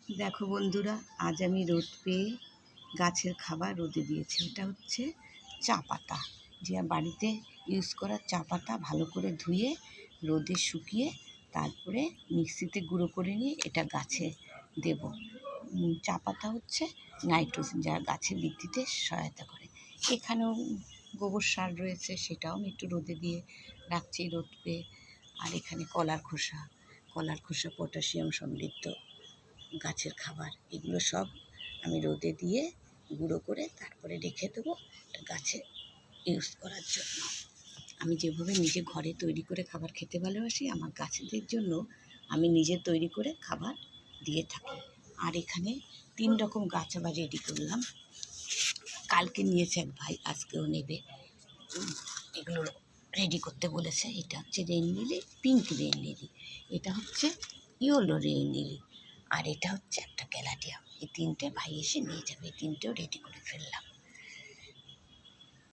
দেখো বন্ধুরা, আজ আমি রোদ পেয়ে গাছের খাবার রোদে দিয়েছি। এটা হচ্ছে চা পাতা, যে বাড়িতে ইউজ করা চা পাতা ভালো করে ধুয়ে রোদে শুকিয়ে তারপরে মিক্সিতে গুঁড়ো করে নিয়ে এটা গাছে দেব। চা পাতা হচ্ছে নাইট্রোজেন, যা গাছের বৃদ্ধিতে সহায়তা করে। এখানেও গোবর সার রয়েছে, সেটাও আমি একটু রোদে দিয়ে রাখছি রোদ পেয়ে। আর এখানে কলার খোসা পটাশিয়াম সমৃদ্ধ গাছের খাবার, এগুলো সব আমি রোদে দিয়ে গুঁড়ো করে তারপরে রেখে দেবো গাছে ইউজ করার জন্য। আমি যেভাবে নিজে ঘরে তৈরি করে খাবার খেতে ভালোবাসি, আমার গাছেদের জন্য আমি নিজে তৈরি করে খাবার দিয়ে থাকি। আর এখানে 3 রকম গাছ আবার রেডি করলাম। কালকে নিয়েছে এক ভাই, আজকেও নেবে। এগুলো রেডি করতে বলেছে। এটা হচ্ছে rain lily, pink rain lily, এটা হচ্ছে ইয়েলো রেইন লিলি, আর এটা হচ্ছে একটা ক্যালাডিয়াম। এই 3টে ভাই এসে নিয়ে যাবে। এই 3টেও রেডি করে ফেললাম।